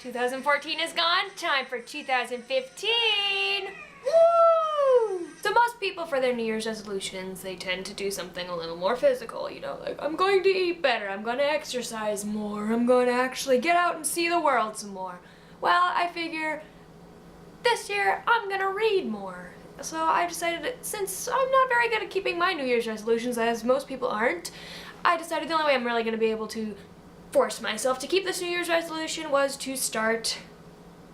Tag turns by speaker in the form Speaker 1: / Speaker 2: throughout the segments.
Speaker 1: 2014 is gone, time for 2015! Woo! So most people for their New Year's resolutions, they tend to do something a little more physical, you know, like I'm going to eat better, I'm going to exercise more, I'm going to actually get out and see the world some more. Well, I figure this year I'm going to read more. So I decided that since I'm not very good at keeping my New Year's resolutions, as most people aren't, I decided the only way I'm really going to be able to force myself to keep this New Year's resolution was to start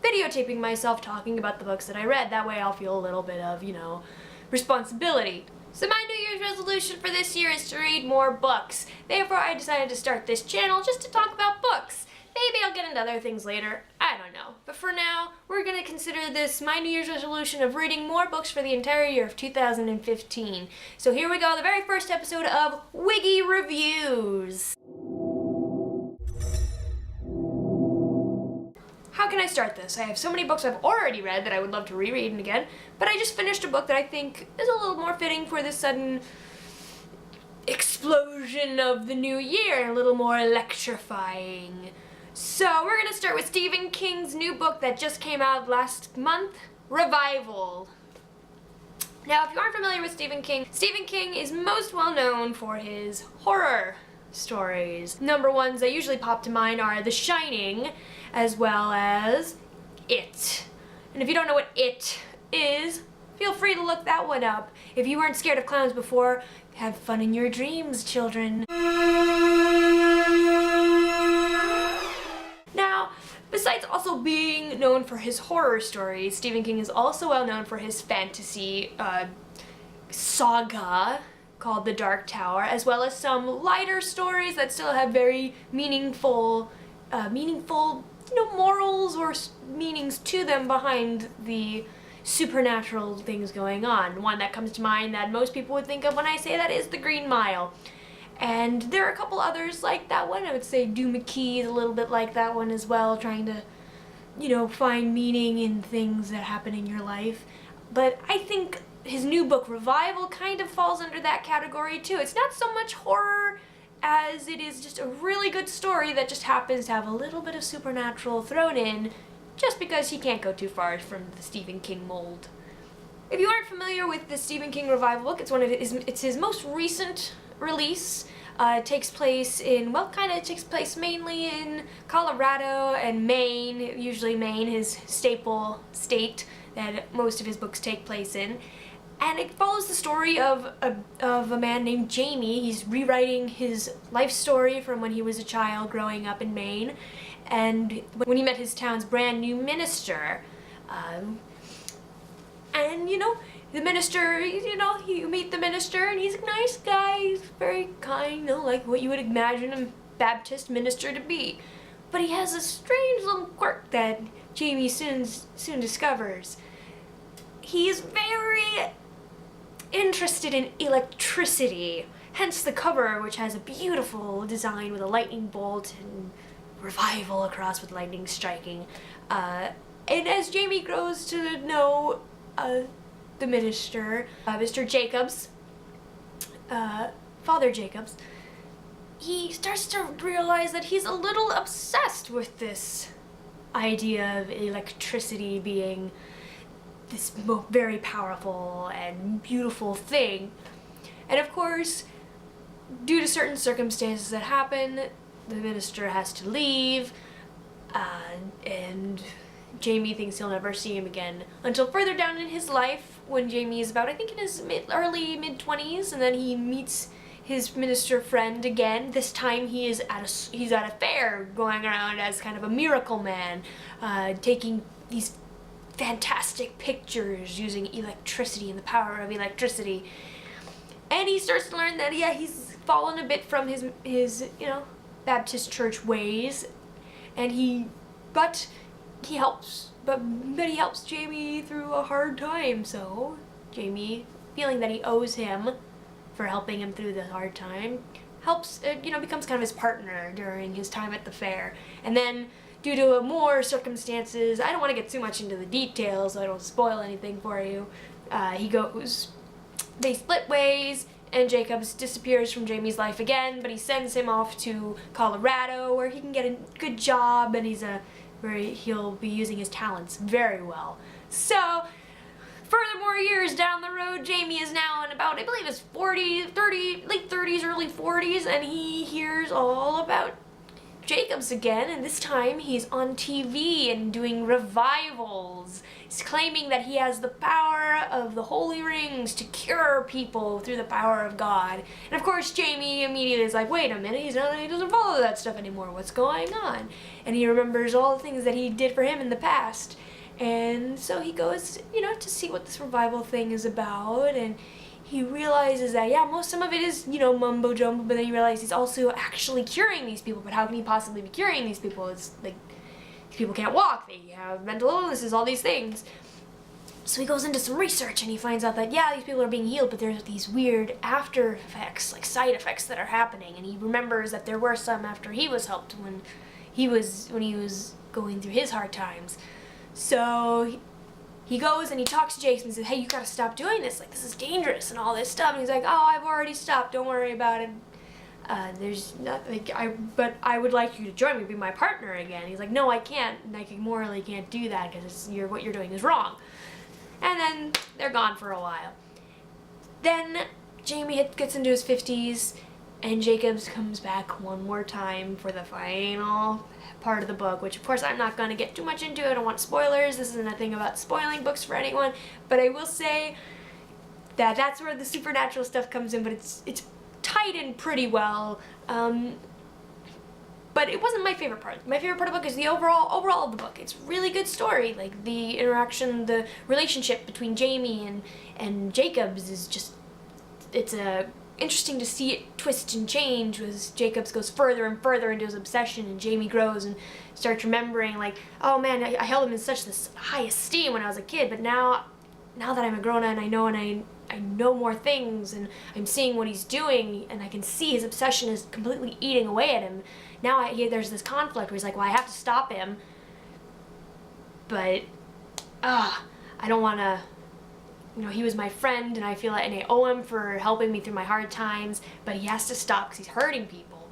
Speaker 1: videotaping myself talking about the books that I read. That way I'll feel a little bit of, you know, responsibility. So my New Year's resolution for this year is to read more books. Therefore I decided to start this channel just to talk about books. Maybe I'll get into other things later, I don't know. But for now, we're gonna consider this my New Year's resolution of reading more books for the entire year of 2015. So here we go, the very first episode of Wiggy Reviews. How can I start this? I have so many books I've already read that I would love to reread again, but I just finished a book that I think is a little more fitting for this sudden explosion of the new year and a little more electrifying. So we're gonna start with Stephen King's new book that just came out last month, Revival. Now, if you aren't familiar with Stephen King is most well known for his horror stories. Number ones that usually pop to mind are The Shining, as well as It. And if you don't know what It is, feel free to look that one up. If you weren't scared of clowns before, have fun in your dreams, children. Now, besides also being known for his horror stories, Stephen King is also well known for his fantasy saga called The Dark Tower, as well as some lighter stories that still have very meaningful, you know, morals or meanings to them behind the supernatural things going on. One that comes to mind that most people would think of when I say that is The Green Mile. And there are a couple others like that one. I would say Do McKee is a little bit like that one as well, trying to, you know, find meaning in things that happen in your life. But I think his new book, Revival, kind of falls under that category too. It's not so much horror as it is just a really good story that just happens to have a little bit of supernatural thrown in just because he can't go too far from the Stephen King mold. If you aren't familiar with the Stephen King Revival book, it's his most recent release. It takes place mainly in Colorado and Maine, usually Maine, his staple state that most of his books take place in. And it follows the story of a man named Jamie. He's rewriting his life story from when he was a child growing up in Maine, and when he met his town's brand new minister. And you know, the minister, you know, you meet the minister and he's a nice guy, he's very kind, you know, like what you would imagine a Baptist minister to be. But he has a strange little quirk that Jamie soon discovers. He is very interested in electricity, hence the cover, which has a beautiful design with a lightning bolt and revival across with lightning striking. And as Jamie grows to know the minister, Mr. Jacobs, Father Jacobs, he starts to realize that he's a little obsessed with this idea of electricity being this very powerful and beautiful thing. And of course, due to certain circumstances that happen, the minister has to leave, and Jamie thinks he'll never see him again until further down in his life, when Jamie is about, I think in his early mid-20s, and then he meets his minister friend again. This time he's at a fair, going around as kind of a miracle man, taking these fantastic pictures using electricity and the power of electricity. And he starts to learn that, yeah, he's fallen a bit from his you know, Baptist church ways, and he helps Jamie through a hard time. So Jamie, feeling that he owes him for helping him through the hard time, you know, becomes kind of his partner during his time at the fair. And then, due to more circumstances, I don't want to get too much into the details so I don't spoil anything for you, they split ways, and Jacobs disappears from Jamie's life again, but he sends him off to Colorado where he can get a good job, and he's a where he'll be using his talents very well. So, furthermore, years down the road, Jamie is now in about, I believe it's 30, late 30s, early 40s, and he hears all about Jacobs again, and this time he's on TV and doing revivals. He's claiming that he has the power of the holy rings to cure people through the power of God. And of course, Jamie immediately is like, wait a minute, he doesn't follow that stuff anymore. What's going on? And he remembers all the things that he did for him in the past. And so he goes, to see what this revival thing is about, and he realizes that, some of it is, mumbo jumbo, but then he realizes he's also actually curing these people. But how can he possibly be curing these people? It's like, these people can't walk, they have mental illnesses, all these things. So he goes into some research and he finds out that, these people are being healed, but there's these weird after effects, like side effects that are happening. And he remembers that there were some after he was helped when he was going through his hard times. So he goes and he talks to Jason and says, hey, you gotta stop doing this, like, this is dangerous and all this stuff. And he's like, oh, I've already stopped, don't worry about it. There's nothing, but I would like you to join me, be my partner again. He's like, no, I can't, and I morally can't do that because what you're doing is wrong. And then they're gone for a while. Then Jamie gets into his 50s, and Jacobs comes back one more time for the final part of the book, which of course I'm not going to get too much into. I don't want spoilers. This isn't a thing about spoiling books for anyone, but I will say that that's where the supernatural stuff comes in, but it's tied in pretty well. But it wasn't my favorite part. My favorite part of the book is the overall of the book. It's a really good story. Like, the interaction, the relationship between Jamie and Jacobs is just, it's interesting to see it twist and change as Jacobs goes further and further into his obsession, and Jamie grows and starts remembering, like, oh man, I held him in such this high esteem when I was a kid, but now that I'm a grown-up and I know more things, and I'm seeing what he's doing, and I can see his obsession is completely eating away at him. Now there's this conflict where he's like, well, I have to stop him, but I don't want to. He was my friend, and I feel like, and I owe him for helping me through my hard times, but he has to stop because he's hurting people.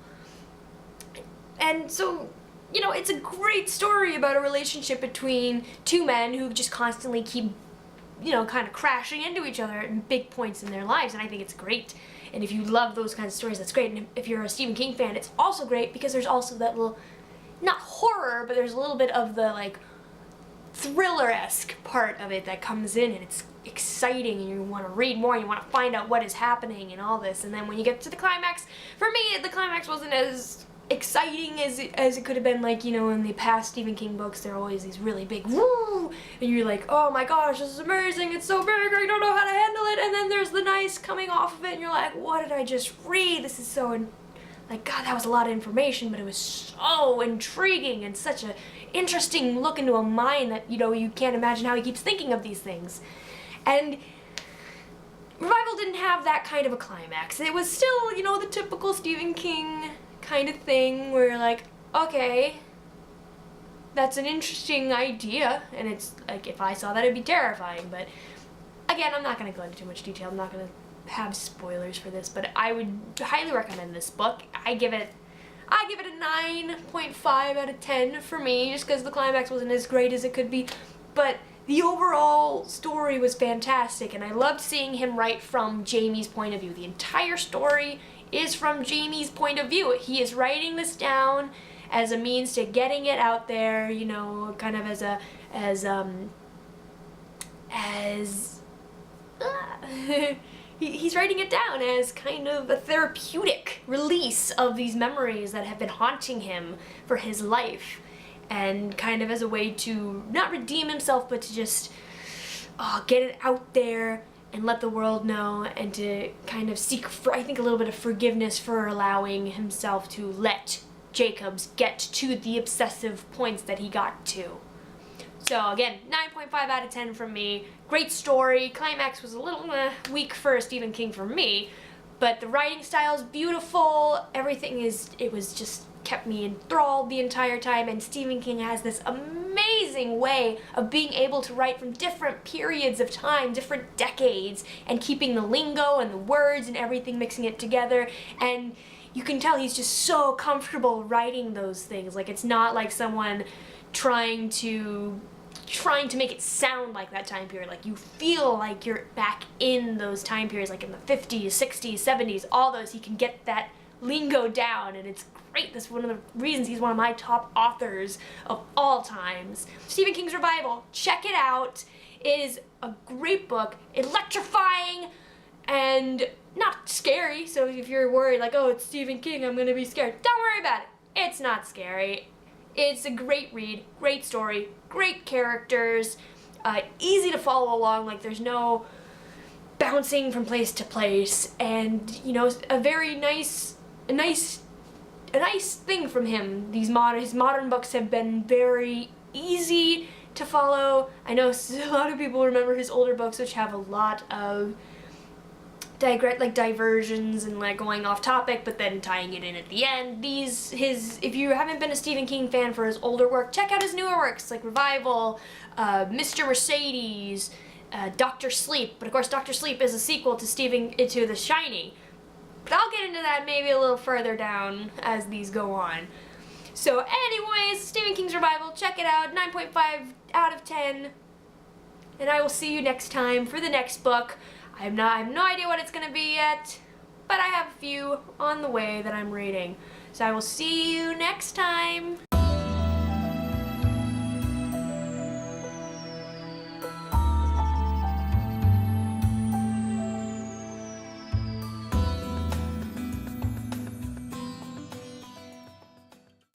Speaker 1: And so, it's a great story about a relationship between two men who just constantly keep, kind of crashing into each other at big points in their lives, and I think it's great. And if you love those kinds of stories, that's great. And if you're a Stephen King fan, it's also great because there's also that little, not horror, but there's a little bit of the, like, thriller-esque part of it that comes in, and it's exciting, and you want to read more, and you want to find out what is happening and all this. And then when you get to the climax, for me, the climax wasn't as exciting as it could have been. Like, in the past Stephen King books, there are always these really big woo, and you're like, oh my gosh, this is amazing, it's so big, I don't know how to handle it. And then there's the nice coming off of it, and you're like, what did I just read? This is so, like, God, that was a lot of information, but it was so intriguing and such a interesting look into a mind that, you can't imagine how he keeps thinking of these things. And Revival didn't have that kind of a climax. It was still, the typical Stephen King kind of thing where you're like, okay, that's an interesting idea, and it's like, if I saw that, it'd be terrifying. But again, I'm not going to go into too much detail. I'm not going to have spoilers for this, but I would highly recommend this book. I give it a 9.5 out of 10 for me, just because the climax wasn't as great as it could be, but the overall story was fantastic, and I loved seeing him write from Jamie's point of view. The entire story is from Jamie's point of view. He is writing this down as a means to getting it out there, kind of he's writing it down as kind of a therapeutic release of these memories that have been haunting him for his life, and kind of as a way to not redeem himself, but to just get it out there and let the world know, and to kind of seek, I think, a little bit of forgiveness for allowing himself to let Jacobs get to the obsessive points that he got to. So again, 9.5 out of 10 from me. Great story. Climax was a little weak for Stephen King for me, but the writing style is beautiful. Everything was just kept me enthralled the entire time, and Stephen King has this amazing way of being able to write from different periods of time, different decades, and keeping the lingo and the words and everything, mixing it together, and you can tell he's just so comfortable writing those things. Like, it's not like someone trying to make it sound like that time period. Like, you feel like you're back in those time periods, like in the 50s, 60s, 70s, all those. He can get that lingo down, and it's great. That's one of the reasons he's one of my top authors of all times. Stephen King's Revival, check it out. It is a great book, electrifying, and not scary. So if you're worried, like, oh, it's Stephen King, I'm gonna be scared, don't worry about it. It's not scary. It's a great read, great story, great characters, easy to follow along. Like, there's no bouncing from place to place, and you know, a very nice thing from him. His modern books have been very easy to follow. I know a lot of people remember his older books, which have a lot of diversions and like going off topic, but then tying it in at the end. If you haven't been a Stephen King fan for his older work, check out his newer works like Revival, Mr. Mercedes, Dr. Sleep. But of course, Dr. Sleep is a sequel to The Shining. But I'll get into that maybe a little further down as these go on. So anyways, Stephen King's Revival, check it out, 9.5 out of 10. And I will see you next time for the next book. I have no idea what it's going to be yet, but I have a few on the way that I'm reading. So I will see you next time.